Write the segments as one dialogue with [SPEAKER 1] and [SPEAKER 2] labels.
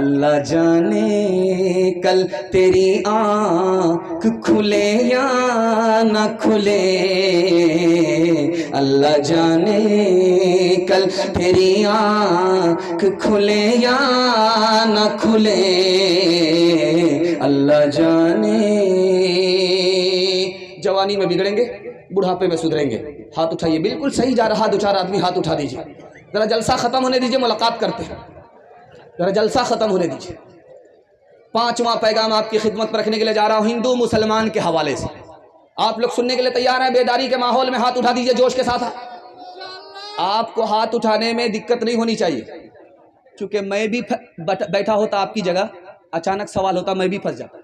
[SPEAKER 1] اللہ جانے کل تیری آنکھ کھلے یا نہ کھلے، اللہ جانے کل تیری آنکھ کھلے یا نہ کھلے، اللہ جانے۔ جوانی میں بگڑیں گے، بڑھاپے میں سدھریں گے۔ ہاتھ اٹھائیے، بالکل صحیح جا رہا، دو چار آدمی ہاتھ اٹھا دیجیے، ذرا جلسہ ختم ہونے دیجیے، ملاقات کرتے ہیں، ذرا جلسہ ختم ہونے دیجیے۔ پانچواں پیغام آپ کی خدمت پر رکھنے کے لیے جا رہا ہوں، ہندو مسلمان کے حوالے سے۔ آپ لوگ سننے کے لیے تیار ہیں؟ بیداری کے ماحول میں ہاتھ اٹھا دیجیے جوش کے ساتھ۔ آپ کو ہاتھ اٹھانے میں دقت نہیں ہونی چاہیے، کیونکہ میں بھی بیٹھا ہوتا آپ کی جگہ، اچانک سوال ہوتا میں بھی پھنس جاتا۔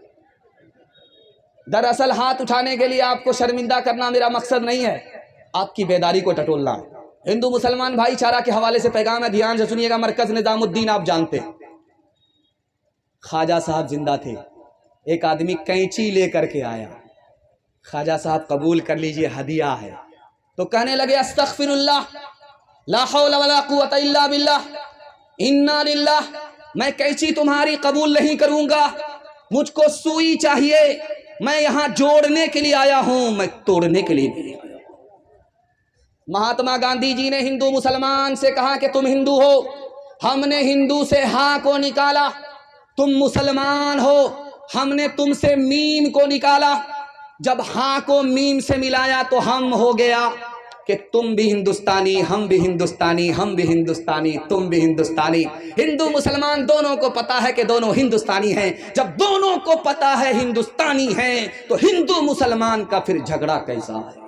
[SPEAKER 1] دراصل ہاتھ اٹھانے کے لیے آپ کو شرمندہ کرنا میرا مقصد نہیں ہے، آپ کی بیداری کو ٹٹولنا ہے۔ ہندو مسلمان بھائی چارہ کے حوالے سے پیغام ہے، دھیان سے سنیے گا۔ مرکز نظام الدین آپ جانتے ہیں، خواجہ صاحب زندہ تھے، ایک آدمی کینچی لے کر کے آیا، خواجہ صاحب قبول کر لیجئے ہدیہ ہے، تو کہنے لگے استغفر اللہ، لا حول ولا قوت الا باللہ، انا للہ، میں کینچی تمہاری قبول نہیں کروں گا، مجھ کو سوئی چاہیے، میں یہاں جوڑنے کے لیے آیا ہوں، میں توڑنے کے لیے نہیں آیا۔ مہاتما گاندھی جی نے ہندو مسلمان سے کہا کہ تم ہندو ہو، ہم نے ہندو سے ہاں کو نکالا، تم مسلمان ہو، ہم نے تم سے میم کو نکالا، جب ہاں کو میم سے ملایا تو ہم ہو گیا کہ تم بھی ہندوستانی، ہم بھی ہندوستانی، ہم بھی ہندوستانی، تم بھی ہندوستانی۔ ہندو مسلمان دونوں کو پتا ہے کہ دونوں ہندوستانی ہیں، جب دونوں کو پتا ہے ہندوستانی ہیں تو ہندو مسلمان کا پھر جھگڑا کیسا ہے؟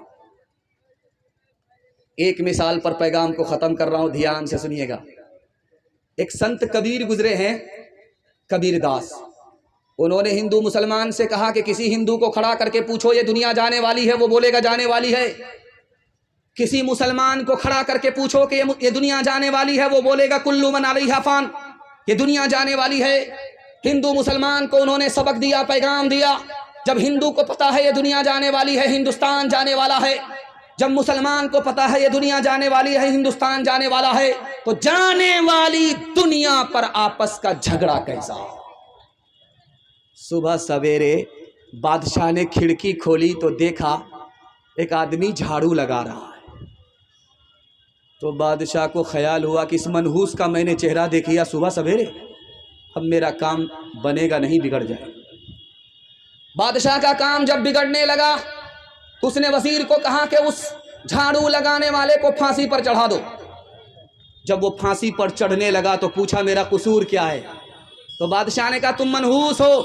[SPEAKER 1] ایک مثال پر پیغام کو ختم کر رہا ہوں، دھیان سے سنیے گا۔ ایک سنت کبیر گزرے ہیں، کبیر داس، انہوں نے ہندو مسلمان سے کہا کہ کسی ہندو کو کھڑا کر کے پوچھو یہ دنیا جانے والی ہے، وہ بولے گا جانے والی ہے۔ کسی مسلمان کو کھڑا کر کے پوچھو کہ یہ دنیا جانے والی ہے، وہ بولے گا کل من علیہا فان، یہ دنیا جانے والی ہے۔ ہندو مسلمان کو انہوں نے سبق دیا، پیغام دیا، جب ہندو کو پتا ہے یہ دنیا جانے والی ہے، ہندوستان جانے والا ہے، جب مسلمان کو پتا ہے یہ دنیا جانے والی ہے، ہندوستان جانے والا ہے، تو جانے والی دنیا پر آپس کا جھگڑا کیسا؟ صبح سویرے بادشاہ نے کھڑکی کھولی تو دیکھا ایک آدمی جھاڑو لگا رہا ہے، تو بادشاہ کو خیال ہوا کہ اس منحوس کا میں نے چہرہ دیکھیا صبح سویرے، اب میرا کام بنے گا نہیں، بگڑ جائے۔ بادشاہ کا کام جب بگڑنے لگا تو اس نے وزیر کو کہا کہ اس جھاڑو لگانے والے کو پھانسی پر چڑھا دو۔ جب وہ پھانسی پر چڑھنے لگا تو پوچھا میرا قصور کیا ہے؟ تو بادشاہ نے کہا تم منحوس ہو،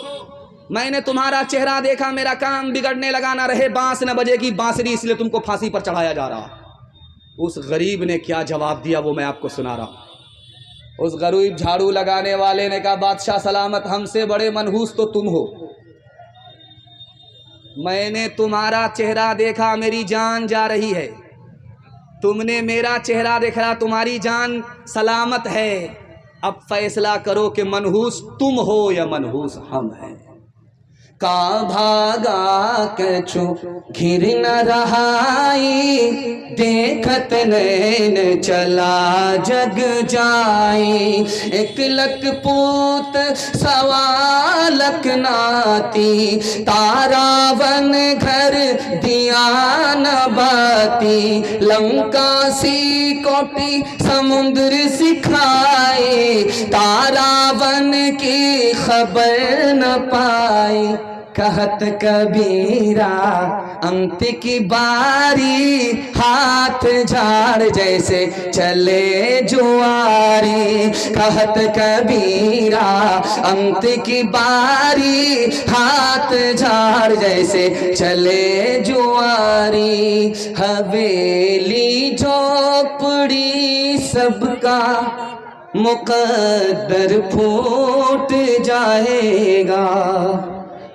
[SPEAKER 1] میں نے تمہارا چہرہ دیکھا، میرا کام بگڑنے لگا، نہ رہے بانس نہ بجے گی بانسری، اس لیے تم کو پھانسی پر چڑھایا جا رہا۔ اس غریب نے کیا جواب دیا وہ میں آپ کو سنا رہا ہوں۔ اس غریب جھاڑو لگانے والے نے کہا بادشاہ سلامت، ہم سے بڑے منحوس تو تم ہو، میں نے تمہارا چہرہ دیکھا، میری جان جا رہی ہے، تم نے میرا چہرہ دیکھا، تمہاری جان سلامت ہے، اب فیصلہ کرو کہ منحوس تم ہو یا منحوس ہم ہیں۔ کا بھاگا کچھو گھر نہ رہائی، دیکھت نین چلا جگ جائی، ایک لک پوت سوا لک ناتی، تاراون گھر دیا نہ باتی، لنکا سی کوٹی سمندر سکھائی، تاراون کی خبر نہ پائی، کہت کبیرہ انت کی باری، ہاتھ جھاڑ جیسے چلے جواری، کہت کبیرہ انت کی باری، ہاتھ جھاڑ جیسے چلے جواری، حویلی جھوپڑی سب کا مقدر پھوٹ جائے گا،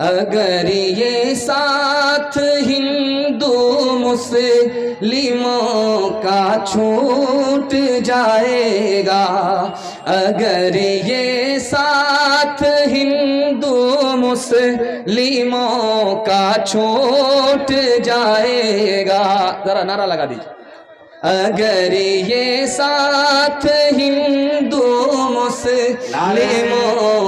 [SPEAKER 1] اگر یہ ساتھ ہندو مسلموں کا چھوٹ جائے گا، اگر یہ ساتھ ہندو مسلموں کا چھوٹ جائے گا، ذرا نعرہ لگا دیجیے، اگر یہ ساتھ ہندو مسلموں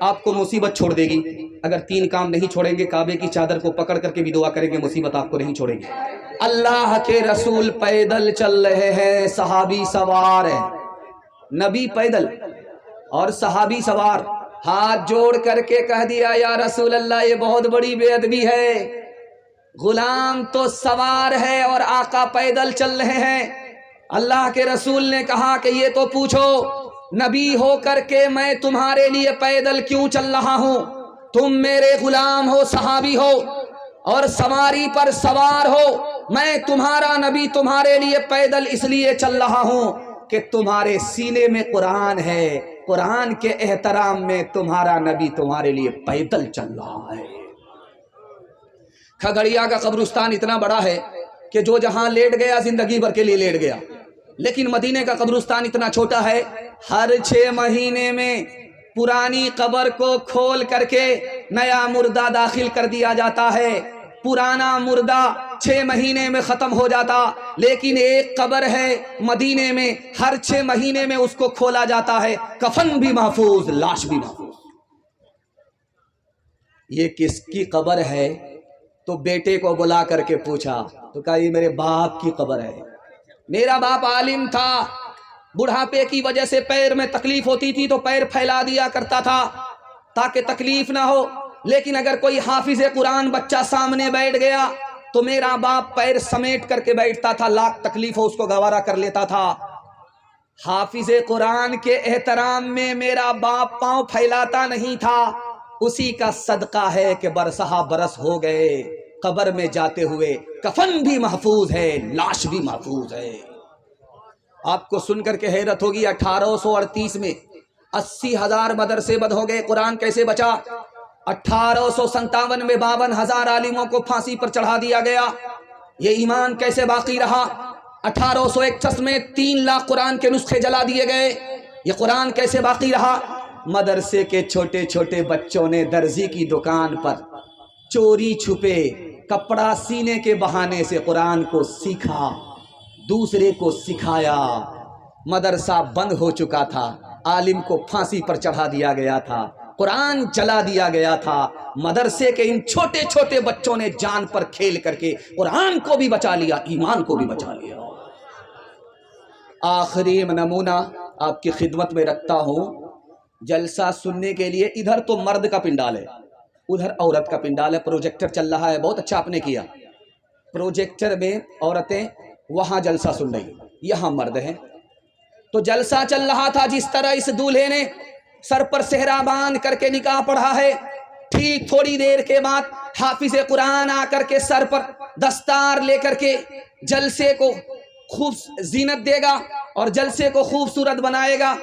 [SPEAKER 1] آپ کو مصیبت چھوڑ دے گی. اگر 3 کام نہیں چھوڑیں گے، کعبے کی چادر کو پکڑ کر کے بھی دعا کریں گے، مصیبت آپ کو نہیں چھوڑے گی. اللہ کے رسول پیدل چل رہے ہیں، صحابی سوار ہیں. نبی پیدل اور صحابی سوار. ہاتھ جوڑ کر کے کہہ دیا یا رسول اللہ یہ بہت بڑی بے ادبی ہے، غلام تو سوار ہے اور آقا پیدل چل رہے ہیں. اللہ کے رسول نے کہا کہ یہ تو پوچھو، نبی ہو کر کے میں تمہارے لیے پیدل کیوں چل رہا ہوں؟ تم میرے غلام ہو، صحابی ہو اور سواری پر سوار ہو. میں تمہارا نبی تمہارے لیے پیدل اس لیے چل رہا ہوں کہ تمہارے سینے میں قرآن ہے، قرآن کے احترام میں تمہارا نبی تمہارے لیے پیدل چل رہا ہے. کھگڑیا کا قبرستان اتنا بڑا ہے کہ جو جہاں لیٹ گیا زندگی بھر کے لیے لیٹ گیا. لیکن مدینے کا قبرستان اتنا چھوٹا ہے، ہر 6 مہینے میں پرانی قبر کو کھول کر کے نیا مردہ داخل کر دیا جاتا ہے. پرانا مردہ 6 مہینے میں ختم ہو جاتا، لیکن ایک قبر ہے مدینے میں، ہر 6 مہینے میں اس کو کھولا جاتا ہے، کفن بھی محفوظ، لاش بھی محفوظ. یہ کس کی قبر ہے؟ تو بیٹے کو بلا کر کے پوچھا تو کہا یہ میرے باپ کی قبر ہے. میرا باپ عالم تھا، بڑھاپے کی وجہ سے پیر میں تکلیف ہوتی تھی تو پیر پھیلا دیا کرتا تھا تاکہ تکلیف نہ ہو. لیکن اگر کوئی حافظ قرآن بچہ سامنے بیٹھ گیا تو میرا باپ پیر سمیٹ کر کے بیٹھتا تھا، لاکھ تکلیف ہو اس کو گوارا کر لیتا تھا. حافظ قرآن کے احترام میں میرا باپ پاؤں پھیلاتا نہیں تھا. اسی کا صدقہ ہے کہ برسہ برس ہو گئے، قبر میں جاتے ہوئے کفن بھی محفوظ ہے، لاش بھی محفوظ ہے. آپ کو سن کر کے حیرت ہوگی 1838 میں 80,000 مدرسے بند ہو گئے، قرآن کیسے بچا؟ 1857 میں 52,000 عالموں کو پھانسی پر چڑھا دیا گیا. یہ ایمان کیسے باقی رہا؟ 1861 میں 3 لاکھ قرآن کے نسخے جلا دیے گئے. یہ قرآن کیسے باقی رہا؟ مدرسے کے چھوٹے چھوٹے بچوں نے درزی کی دکان پر چوری چھپے کپڑا سینے کے بہانے سے قرآن کو سیکھا، دوسرے کو سکھایا. مدرسہ بند ہو چکا تھا، عالم کو پھانسی پر چڑھا دیا گیا تھا، قرآن جلا دیا گیا تھا. مدرسے کے ان چھوٹے چھوٹے بچوں نے جان پر کھیل کر کے قرآن کو بھی بچا لیا، ایمان کو بھی بچا لیا. آخری نمونہ آپ کی خدمت میں رکھتا ہوں. جلسہ سننے کے لیے ادھر تو مرد کا پنڈال ہے، ادھر عورت کا پنڈال ہے. پروجیکٹر چل رہا ہے، بہت اچھا آپ نے کیا. پروجیکٹر میں عورتیں وہاں جلسہ سن رہی، یہاں مرد ہیں. تو جلسہ چل رہا تھا، جس طرح اس دولہے نے سر پر صحرا باندھ کر کے نکاح پڑھا ہے، ٹھیک تھوڑی دیر کے بعد حافظ قرآن آ کر کے سر پر دستار لے کر کے جلسے کو خوب زینت دے گا اور جلسے کو خوبصورت بنائے گا.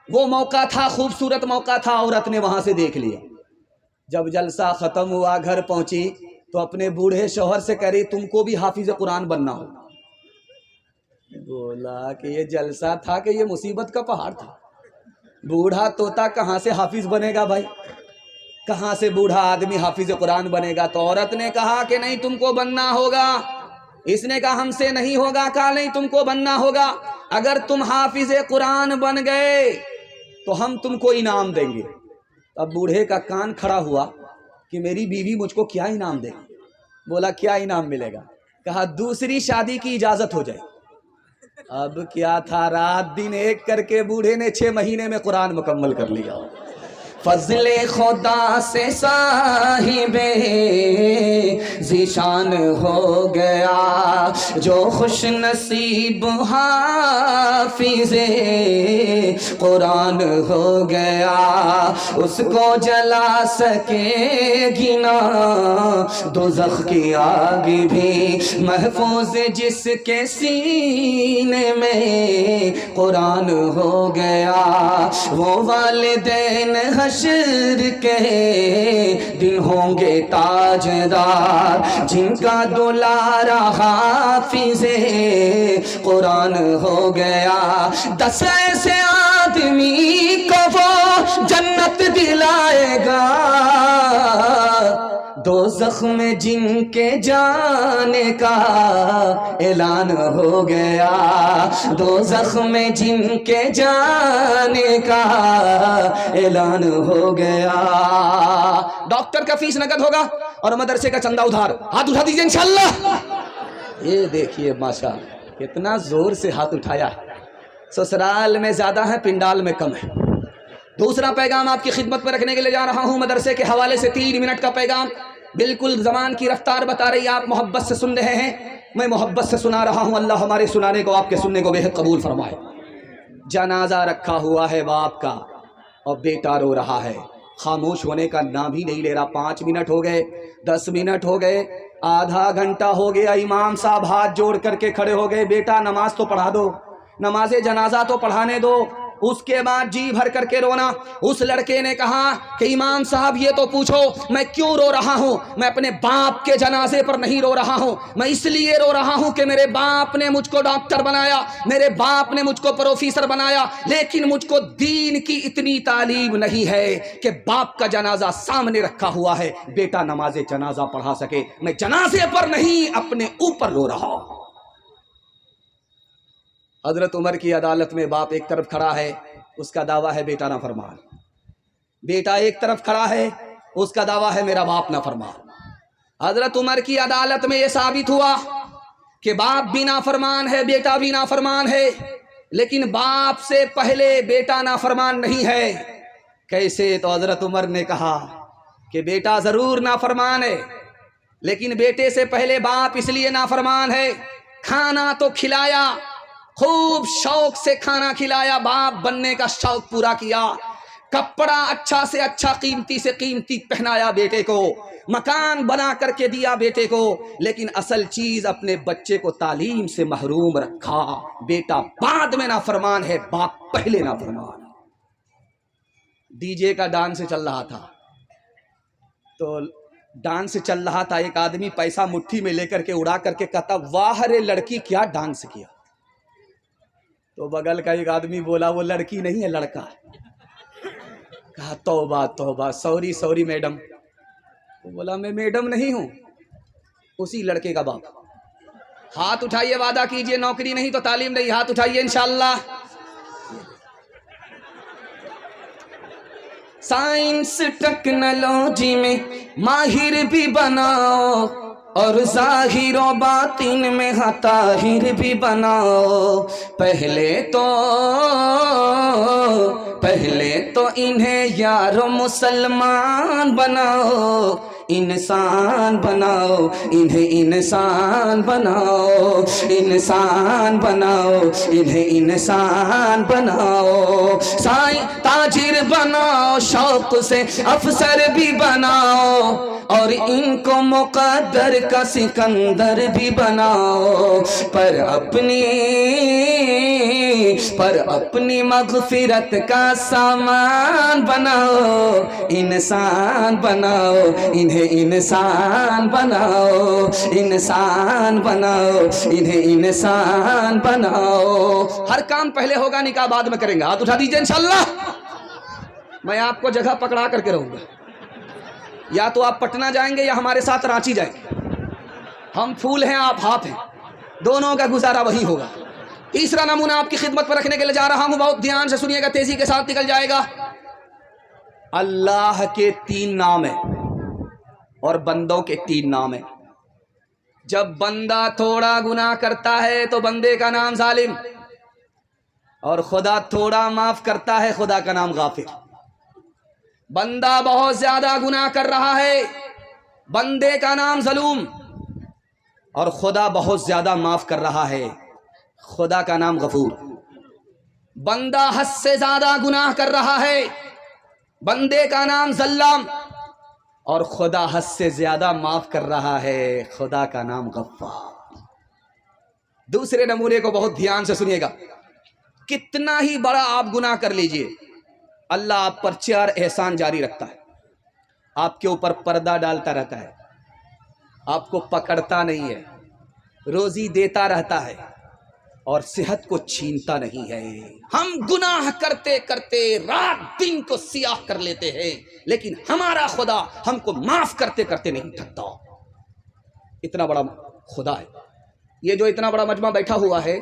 [SPEAKER 1] وہ موقع تھا، خوبصورت موقع تھا، عورت نے وہاں سے دیکھ لیا. جب جلسہ ختم ہوا، گھر پہنچی تو اپنے بوڑھے شوہر سے کہہ رہی تم کو بھی حافظ قرآن بننا ہو. بولا کہ یہ جلسہ تھا کہ یہ مصیبت کا پہاڑ تھا. بوڑھا طوطا کہاں سے حافظ بنے گا بھائی؟ کہاں سے بوڑھا آدمی حافظ قرآن بنے گا؟ تو عورت نے کہا کہ نہیں تم کو بننا ہوگا. اس نے کہا ہم سے نہیں ہوگا. کہا نہیں تم کو بننا ہوگا. اگر تم حافظ قرآن بن گئے تو ہم تم کو انعام دیں گے. اب بوڑھے کا کان کھڑا ہوا کہ میری بیوی مجھ کو کیا انعام دے گی. بولا کیا انعام ملے گا؟ کہا دوسری شادی کی اجازت ہو جائے. اب کیا تھا، رات دن ایک کر کے بوڑھے نے 6 مہینے میں قرآن مکمل کر لیا. فضل خدا سے صاحب ذیشان ہو گیا، جو خوش نصیب حافظ قرآن ہو گیا. اس کو جلا سکے گی نہ دوزخ کی آگ بھی، محفوظ جس کے سینے میں قرآن ہو گیا. وہ والدین حشر کے دن ہوں گے تاجدار، جن کا دلارا حافظ قرآن ہو گیا. 10 ایسے آدمی کو وہ جنت دلائے گا، دوزخ میں جن کے جانے کا اعلان ہو گیا، دوزخ میں جن کے جانے کا اعلان ہو گیا۔ ڈاکٹر کا فیس نقد ہوگا اور مدرسے کا چندہ ادھار، ہاتھ اٹھا دیجئے انشاءاللہ۔ یہ دیکھیے ماشاءاللہ کتنا زور سے ہاتھ اٹھایا ہے۔ سسرال میں زیادہ ہے، پنڈال میں کم ہے۔ دوسرا پیغام آپ کی خدمت میں رکھنے کے لیے جا رہا ہوں، مدرسے کے حوالے سے 3 منٹ کا پیغام، بالکل زمان کی رفتار بتا رہی ہے، آپ محبت سے سن رہے ہیں، میں محبت سے سنا رہا ہوں، اللہ ہمارے سنانے کو آپ کے سننے کو بے حد قبول فرمائے۔ جنازہ رکھا ہوا ہے باپ کا اور بیٹا رو رہا ہے، خاموش ہونے کا نام ہی نہیں لے رہا۔ 5 منٹ ہو گئے، 10 منٹ ہو گئے، آدھا گھنٹہ ہو گیا، امام صاحب ہاتھ جوڑ کر کے کھڑے ہو گئے، بیٹا نماز تو پڑھا دو، نماز جنازہ تو پڑھانے دو۔ اس کے بعد جی بھر کر کے رونا۔ اس لڑکے نے کہا کہ امام صاحب یہ تو پوچھو میں کیوں رو رہا ہوں؟ میں اپنے باپ کے جنازے پر نہیں رو رہا ہوں، میں اس لیے رو رہا ہوں کہ میرے باپ نے مجھ کو ڈاکٹر بنایا، میرے باپ نے مجھ کو پروفیسر بنایا، لیکن مجھ کو دین کی اتنی تعلیم نہیں ہے کہ باپ کا جنازہ سامنے رکھا ہوا ہے، بیٹا نماز جنازہ پڑھا سکے۔ میں جنازے پر نہیں اپنے اوپر رو رہا ہوں۔ حضرت عمر کی عدالت میں باپ ایک طرف کھڑا ہے، اس کا دعویٰ ہے بیٹا نافرمان، بیٹا ایک طرف کھڑا ہے، اس کا دعویٰ ہے میرا باپ نافرمان۔ حضرت عمر کی عدالت میں یہ ثابت ہوا کہ باپ بھی نافرمان ہے، بیٹا بھی نافرمان ہے، لیکن باپ سے پہلے بیٹا نافرمان نہیں ہے۔ کیسے؟ تو حضرت عمر نے کہا کہ بیٹا ضرور نافرمان ہے، لیکن بیٹے سے پہلے باپ اس لیے نافرمان ہے، کھانا تو کھلایا، خوب شوق سے کھانا کھلایا، باپ بننے کا شوق پورا کیا، کپڑا اچھا سے اچھا قیمتی سے قیمتی پہنایا بیٹے کو، مکان بنا کر کے دیا بیٹے کو، لیکن اصل چیز اپنے بچے کو تعلیم سے محروم رکھا۔ بیٹا بعد میں نافرمان ہے، باپ پہلے نافرمان ہے۔ ڈی جے کا ڈانس چل رہا تھا، تو ڈانس چل رہا تھا، ایک آدمی پیسہ مٹھی میں لے کر کے اڑا کر کے کہتا واہ رے لڑکی کیا ڈانس کیا۔ تو بغل کا ایک آدمی بولا وہ لڑکی نہیں ہے لڑکا ہے۔ کہا توبہ توبہ، سوری سوری میڈم۔ وہ بولا میں میڈم نہیں ہوں، اسی لڑکے کا باپ۔ ہاتھ اٹھائیے، وعدہ کیجئے، نوکری نہیں تو تعلیم نہیں، ہاتھ اٹھائیے انشاءاللہ۔ سائنس ٹیکنالوجی میں ماہر بھی بناؤ اور ظاہر و باطن میں طاہر بھی بناؤ، پہلے تو انہیں یارو مسلمان بناؤ، انسان بناؤ، انہیں انسان بناؤ، انسان بناؤ، انہیں انسان بناؤ، تاجر بناؤ، شوق سے افسر بھی بناؤ، اور ان کو مقدر کا سکندر بھی بناؤ، پر اپنی مغفرت کا سامان بناؤ، انسان بناؤ، انہیں انسان بناؤ، انسان بناؤ، انہیں انسان بناؤ۔ ہر کام پہلے ہوگا، نکاح بعد میں کریں گے، ہاتھ اٹھا دیجئے انشاءاللہ۔ میں آپ کو جگہ پکڑا کر کے رہوں گا، یا تو آپ پٹنہ جائیں گے یا ہمارے ساتھ رانچی جائیں گے، ہم پھول ہیں آپ ہاتھ ہیں، دونوں کا گزارا وہی ہوگا۔ تیسرا نمونہ آپ کی خدمت پر رکھنے کے لیے جا رہا ہوں، بہت دھیان سے سنیے گا، تیزی کے ساتھ نکل جائے گا۔ اللہ کے 3 نام ہیں اور بندوں کے 3 نام ہیں۔ جب بندہ تھوڑا گناہ کرتا ہے تو بندے کا نام ظالم، اور خدا تھوڑا معاف کرتا ہے، خدا کا نام غافر۔ بندہ بہت زیادہ گناہ کر رہا ہے، بندے کا نام ظلوم، اور خدا بہت زیادہ معاف کر رہا ہے، خدا کا نام غفور۔ بندہ حد سے زیادہ گناہ کر رہا ہے، بندے کا نام ظلام، اور خدا حد سے زیادہ معاف کر رہا ہے، خدا کا نام غفار۔ دوسرے نمونے کو بہت دھیان سے سنیے گا، کتنا ہی بڑا آپ گناہ کر لیجئے، اللہ آپ پر 4 احسان جاری رکھتا ہے، آپ کے اوپر پردہ ڈالتا رہتا ہے، آپ کو پکڑتا نہیں ہے، روزی دیتا رہتا ہے، اور صحت کو چھینتا نہیں ہے۔ ہم گناہ کرتے کرتے رات دن کو سیاہ کر لیتے ہیں، لیکن ہمارا خدا ہم کو معاف کرتے کرتے نہیں تھکتا۔ اتنا بڑا خدا ہے۔ یہ جو اتنا بڑا مجمع بیٹھا ہوا ہے،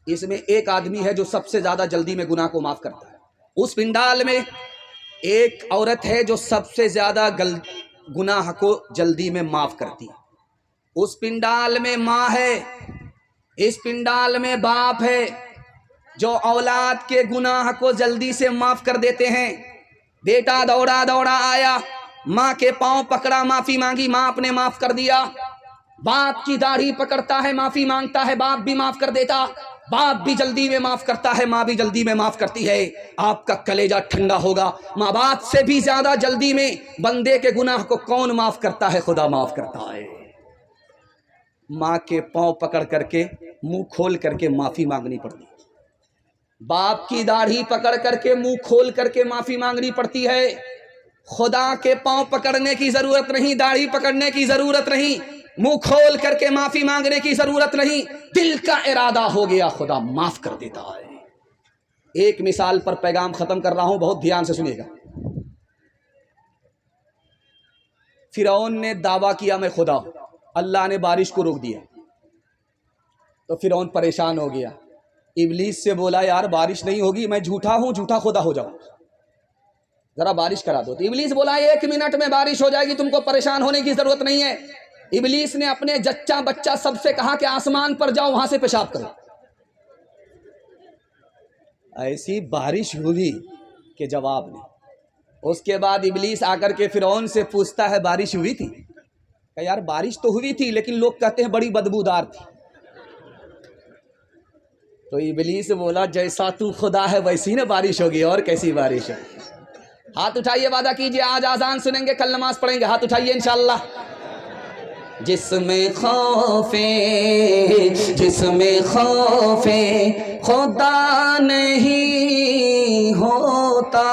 [SPEAKER 1] اس میں ایک آدمی ہے جو سب سے زیادہ جلدی میں گناہ کو معاف کرتا ہے۔ اس پنڈال میں ایک عورت ہے جو سب سے زیادہ گناہ کو جلدی میں معاف کرتی ہے۔ اس پنڈال میں ماں ہے، اس پنڈال میں باپ ہے جو اولاد کے گناہ کو جلدی سے معاف کر دیتے ہیں۔ بیٹا دوڑا دوڑا آیا، ماں کے پاؤں پکڑا، معافی مانگی، ماں اپنے معاف کر دیا۔ باپ کی داڑھی پکڑتا ہے، معافی مانگتا ہے، باپ بھی معاف کر دیتا۔ باپ بھی جلدی میں معاف کرتا ہے، ماں بھی جلدی میں معاف کرتی ہے۔ آپ کا کلیجہ ٹھنڈا ہوگا۔ ماں باپ سے بھی زیادہ جلدی میں بندے کے گناہ کو کون معاف کرتا ہے؟ خدا معاف کرتا ہے۔ ماں کے پاؤں پکڑ کر کے منہ کھول کر کے معافی مانگنی پڑتی ہے، باپ کی داڑھی پکڑ کر کے منہ کھول کر کے معافی مانگنی پڑتی ہے۔ خدا کے پاؤں پکڑنے کی ضرورت نہیں، داڑھی پکڑنے کی ضرورت نہیں، منہ کھول کر کے معافی مانگنے کی ضرورت نہیں۔ دل کا ارادہ ہو گیا، خدا معاف کر دیتا ہے۔ ایک مثال پر پیغام ختم کر رہا ہوں، بہت دھیان سے سنیے گا۔ فرعون نے دعویٰ کیا میں خدا ہوں، اللہ نے بارش کو روک دیا تو فرعون پریشان ہو گیا۔ ابلیس سے بولا یار بارش نہیں ہوگی، میں جھوٹا ہوں، جھوٹا خدا ہو جاؤں، ذرا بارش کرا دو۔ تو ابلیس بولا 1 منٹ میں بارش ہو جائے گی، تم کو پریشان ہونے کی ضرورت نہیں ہے۔ ابلیس نے اپنے جچہ بچہ سب سے کہا کہ آسمان پر جاؤ، وہاں سے پیشاب کرو۔ ایسی بارش ہوئی کہ جواب نہیں۔ اس کے بعد ابلیس آ کر کے فرعون سے پوچھتا ہے بارش ہوئی تھی؟ کہ یار بارش تو ہوئی تھی، لیکن لوگ کہتے ہیں بڑی بدبودار تھی۔ تو ابلیس بولا جیسا تو خدا ہے ویسی نہ بارش ہوگی، اور کیسی بارش ہوگی۔ ہاتھ اٹھائیے، وعدہ کیجئے آج آذان سنیں گے، کل نماز پڑھیں گے، ہاتھ اٹھائیے انشاءاللہ۔ جس میں خوف خدا نہیں ہوتا،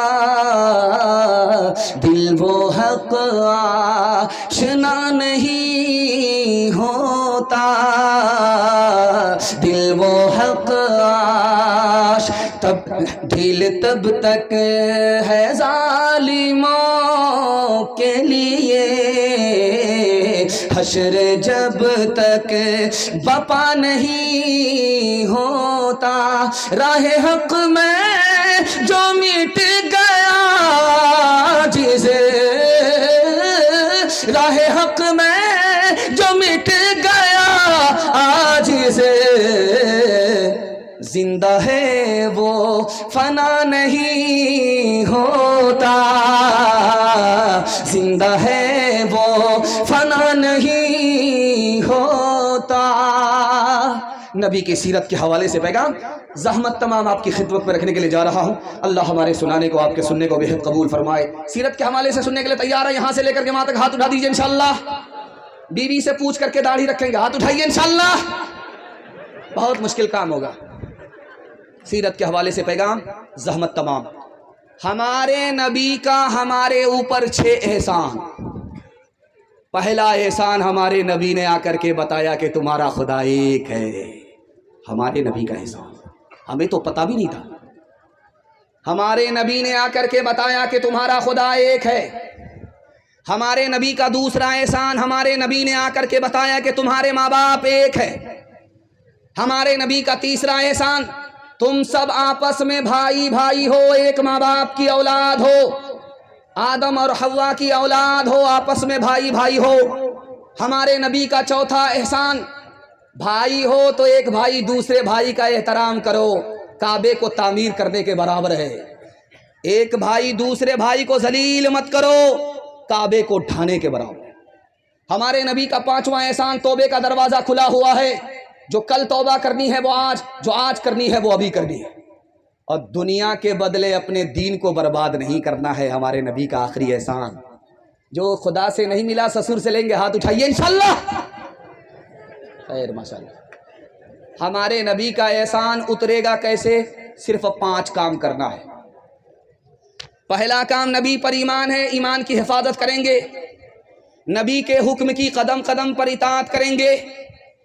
[SPEAKER 1] دل وہ حق آشنا نہیں ہوتا، دل وہ حق آش دل تب تک ہے ظالموں کے لیے، حشر جب تک بپا نہیں ہوتا، راہ حق میں جو مٹ گیا جسے، راہ حق میں جو مٹ گیا آج سے، زندہ ہے وہ فنا نہیں ہوتا، زندہ ہے وہ فنا نہیں ہوتا۔ نبی کی سیرت کے حوالے سے پیغام زحمت تمام آپ کی خدمت میں رکھنے کے لیے جا رہا ہوں۔ اللہ ہمارے سنانے کو، آپ کے سننے کو بہت قبول فرمائے۔ سیرت کے حوالے سے سننے کے لیے تیار ہے؟ یہاں سے لے کر کے وہاں تک ہاتھ اٹھا دیجئے انشاءاللہ۔ بیوی سے پوچھ کر کے داڑھی رکھیں گے، ہاتھ اٹھائیے انشاءاللہ۔ بہت مشکل کام ہوگا۔ سیرت کے حوالے سے پیغام زحمت تمام۔ ہمارے نبی کا ہمارے اوپر 6 احسان۔ پہلا احسان ہمارے نبی نے آ کر کے بتایا کہ تمہارا خدا ایک ہے۔ ہمارے نبی کا احسان ہمیں تو پتہ بھی نہیں تھا۔ ہمارے نبی نے آ کر کے بتایا کہ تمہارا خدا ایک ہے۔ ہمارے نبی کا دوسرا احسان، ہمارے نبی نے آ کر کے بتایا کہ تمہارے ماں باپ ایک ہے۔ ہمارے نبی کا تیسرا احسان، تم سب آپس میں بھائی بھائی ہو، ایک ماں باپ کی اولاد ہو، آدم اور حوا کی اولاد ہو، آپس میں بھائی بھائی ہو۔ ہمارے نبی کا چوتھا احسان، بھائی ہو تو ایک بھائی دوسرے بھائی کا احترام کرو، کعبے کو تعمیر کرنے کے برابر ہے۔ ایک بھائی دوسرے بھائی کو ذلیل مت کرو، کعبے کو ڈھانے کے برابر ہے۔ ہمارے نبی کا پانچواں احسان، توبے کا دروازہ کھلا ہوا ہے، جو کل توبہ کرنی ہے وہ آج، جو آج کرنی ہے وہ ابھی کرنی ہے، اور دنیا کے بدلے اپنے دین کو برباد نہیں کرنا ہے۔ ہمارے نبی کا آخری احسان، جو خدا سے نہیں ملا سسر سے لیں گے، ہاتھ اٹھائیے انشاءاللہ۔ خیر ماشاءاللہ۔ ہمارے نبی کا احسان اترے گا کیسے؟ صرف 5 کام کرنا ہے۔ پہلا کام، نبی پر ایمان ہے، ایمان کی حفاظت کریں گے، نبی کے حکم کی قدم قدم پر اطاعت کریں گے،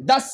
[SPEAKER 1] 10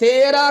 [SPEAKER 1] 13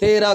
[SPEAKER 1] 13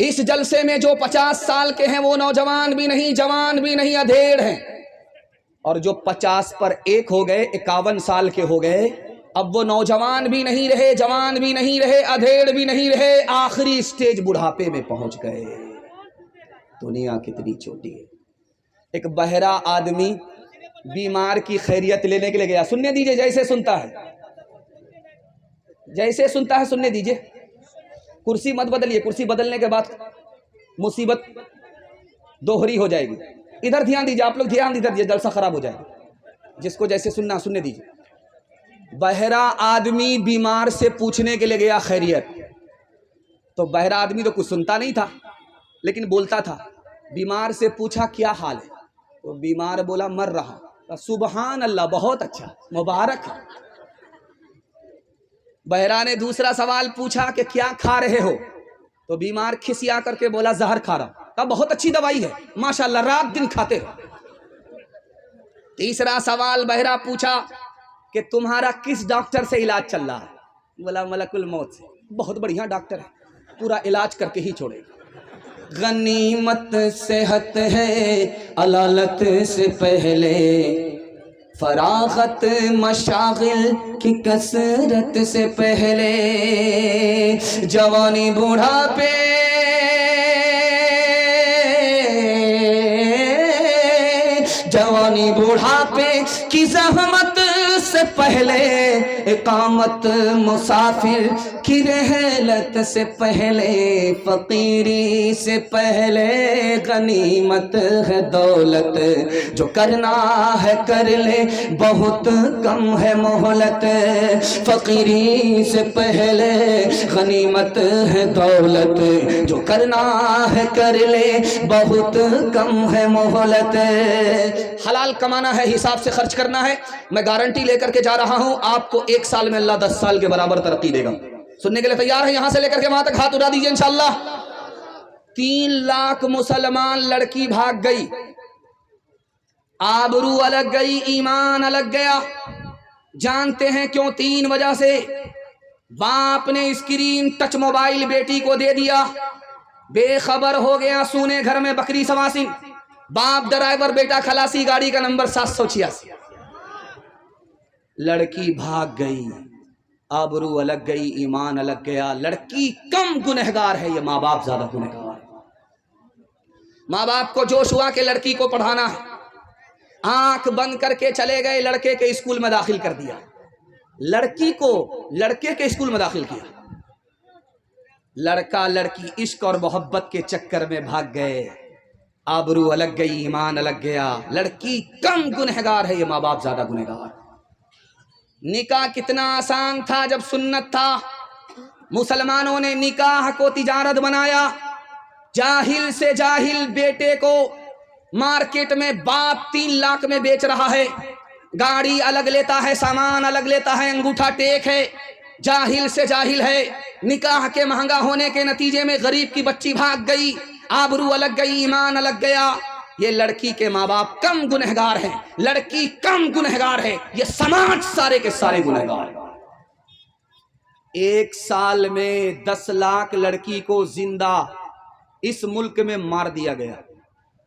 [SPEAKER 1] اس جلسے میں جو 50 سال کے ہیں وہ نوجوان بھی نہیں، جوان بھی نہیں، ادھیڑ ہیں، اور جو 50 پر ایک ہو گئے 51 سال کے ہو گئے، اب وہ نوجوان بھی نہیں رہے، جوان بھی نہیں رہے، ادھیڑ بھی نہیں رہے، آخری سٹیج بڑھاپے میں پہنچ گئے۔ دنیا کتنی چھوٹی ہے۔ ایک بہرا آدمی بیمار کی خیریت لینے کے لیے گیا، سننے دیجئے جیسے سنتا ہے، جیسے سنتا ہے سننے دیجئے، کرسی مت بدلیے، کرسی بدلنے کے بعد مصیبت دوہری ہو جائے گی۔ ادھر دھیان دیجئے، آپ لوگ دھیان ادھر دیجئے، جلسہ خراب ہو جائے گا۔ جس کو جیسے سننا سننے دیجئے۔ بہرا آدمی بیمار سے پوچھنے کے لیے گیا خیریت، تو بہرا آدمی تو کچھ سنتا نہیں تھا لیکن بولتا تھا۔ بیمار سے پوچھا کیا حال ہے، تو بیمار بولا مر رہا۔ سبحان اللہ، بہت اچھا، مبارک ہے۔ بہرا نے دوسرا سوال پوچھا کہ کیا کھا رہے ہو، تو بیمار کھسیا کر کے بولا زہر کھا رہا۔ کہا بہت اچھی دوائی ہے، ماشاءاللہ، رات دن کھاتے ہو۔ تیسرا سوال بہرا پوچھا کہ تمہارا کس ڈاکٹر سے علاج چل رہا ہے، بولا ملک الموت سے۔ بہت بڑھیا ڈاکٹر ہے، پورا علاج کر کے ہی چھوڑے گا۔ غنیمت صحت ہے علالت سے پہلے، فراغت مشاغل کی کثرت سے پہلے، جوانی بوڑھاپے جوانی بوڑھاپے کی زحمت سے پہلے، اقامت مسافر کی رحلت سے پہلے، فقیری سے پہلے غنیمت ہے دولت، جو کرنا ہے کر لے بہت کم ہے مہلت، فقیری سے پہلے غنیمت ہے دولت، جو کرنا ہے کر لے بہت کم ہے مہلت۔ حلال کمانا ہے، حساب سے خرچ کرنا ہے۔ میں گارنٹی لے کر کے جا رہا ہوں، آپ کو 1 سال میں اللہ 10 سال کے برابر ترقی دے گا۔ سننے کے لیے تیار ہیں؟ یہاں سے لے کر کے وہاں تک ہاتھ اٹھا دیجئے انشاءاللہ۔ 3 لاکھ مسلمان لڑکی بھاگ گئی، آبرو الگ گئی، ایمان الگ گیا۔ جانتے ہیں کیوں؟ 3 وجہ سے۔ باپ نے اسکرین ٹچ موبائل بیٹی کو دے دیا، بے خبر ہو گیا، سونے گھر میں بکری سواسن، باپ ڈرائیور، بیٹا خلاسی، گاڑی کا نمبر 786۔ لڑکی بھاگ گئی، آبرو الگ گئی، ایمان الگ گیا۔ لڑکی کم گنہگار ہے، یہ ماں باپ زیادہ گنہگار ہے۔ ماں باپ کو جوش ہوا کہ لڑکی کو پڑھانا ہے، آنکھ بند کر کے چلے گئے، لڑکے کے اسکول میں داخل کر دیا، لڑکی کو لڑکے کے اسکول میں داخل کیا۔ لڑکا لڑکی عشق اور محبت کے چکر میں بھاگ گئے، آبرو الگ گئی، ایمان الگ گیا۔ لڑکی کم گنہگار ہے، یہ ماں باپ زیادہ گنہگار۔ نکاح کتنا آسان تھا جب سنت تھا۔ مسلمانوں نے نکاح کو تجارت بنایا۔ جاہل سے جاہل بیٹے کو مارکیٹ میں باپ 3 لاکھ میں بیچ رہا ہے، گاڑی الگ لیتا ہے، سامان الگ لیتا ہے، انگوٹھا ٹیک ہے، جاہل سے جاہل ہے۔ نکاح کے مہنگا ہونے کے نتیجے میں غریب کی بچی بھاگ گئی، آبرو الگ گئی، ایمان الگ گیا۔ یہ لڑکی کے ماں باپ کم گنہگار ہیں، لڑکی کم گنہگار ہے، یہ سماج سارے کے سارے گنہگار ہیں۔ 1 سال میں 10 لاکھ لڑکی کو زندہ اس ملک میں مار دیا گیا،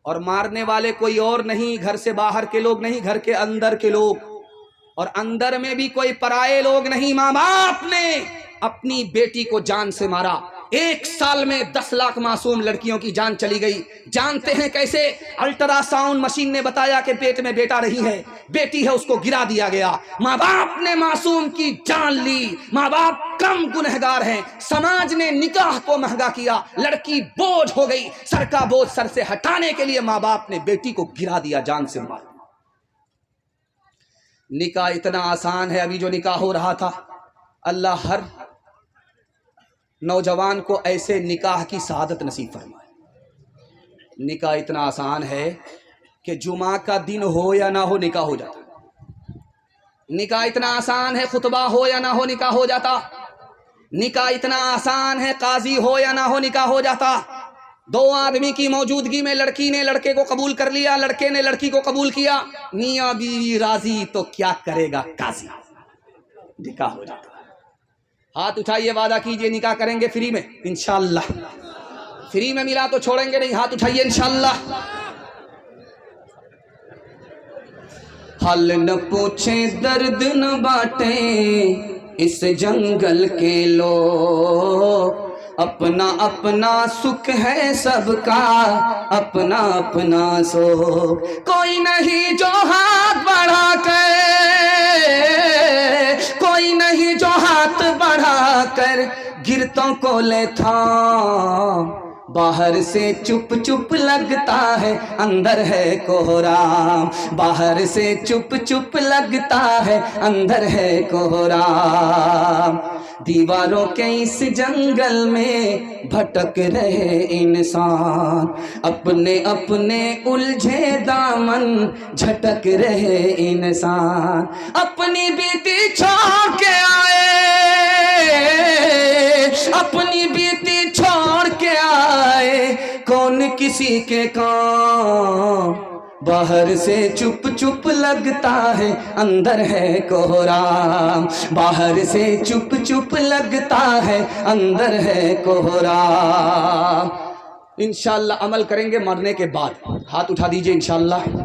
[SPEAKER 1] اور مارنے والے کوئی اور نہیں، گھر سے باہر کے لوگ نہیں، گھر کے اندر کے لوگ، اور اندر میں بھی کوئی پرائے لوگ نہیں۔ ماں باپ نے اپنی بیٹی کو جان سے مارا۔ 1 سال میں 10 لاکھ معصوم لڑکیوں کی جان چلی گئی۔ جانتے ہیں کیسے؟ الٹرا ساؤنڈ مشین نے بتایا کہ پیٹ میں بیٹا نہیں ہے، بیٹی ہے، اس کو گرا دیا گیا۔ ماں باپ نے معصوم کی جان لی۔ ماں باپ کم گنہگار ہیں۔ سماج نے نکاح کو مہنگا کیا، لڑکی بوجھ ہو گئی، سر کا بوجھ سر سے ہٹانے کے لیے ماں باپ نے بیٹی کو گرا دیا، جان سے مار دیا۔ نکاح اتنا آسان ہے، ابھی جو نکاح ہو رہا تھا، اللہ ہر نوجوان کو ایسے نکاح کی سعادت نصیب فرمائے۔ نکاح اتنا آسان ہے کہ جمعہ کا دن ہو یا نہ ہو نکاح ہو جاتا۔ نکاح اتنا آسان ہے، خطبہ ہو یا نہ ہو نکاح ہو جاتا۔ نکاح اتنا آسان ہے، قاضی ہو یا نہ ہو نکاح ہو جاتا۔ 2 آدمی کی موجودگی میں لڑکی نے لڑکے کو قبول کر لیا، لڑکے نے لڑکی کو قبول کیا، میاں بیوی راضی تو کیا کرے گا قاضی، نکاح ہو جاتا۔ ہاتھ اٹھائیے، وعدہ کیجئے نکاح کریں گے فری میں انشاءاللہ، فری میں ملا تو چھوڑیں گے نہیں، ہاتھ اٹھائیے انشاءاللہ۔ حل نہ پوچھیں درد نہ بانٹیں اس جنگل کے لوگ، اپنا اپنا سکھ ہے سب کا، اپنا اپنا سوگ، کوئی نہیں جو ہاتھ بڑھا کر، کوئی نہیں جو ہاتھ بڑھا کر گرتوں کو لے تھام، باہر سے چپ چپ لگتا ہے اندر ہے کوہرام، باہر سے چپ چپ لگتا ہے اندر ہے کوہرام، دیواروں کے اس جنگل میں بھٹک رہے انسان، اپنے اپنے الجھے دامن جھٹک رہے انسان، اپنی بیٹی چھوڑ کے آئے، اپنی بیٹی چھوڑ کے آئے، کون کسی کے کام، باہر سے چپ چپ لگتا ہے اندر ہے کوہرام، باہر سے چپ چپ لگتا ہے اندر ہے کوہرام۔ انشاءاللہ عمل کریں گے مرنے کے بعد، ہاتھ اٹھا دیجئے انشاءاللہ۔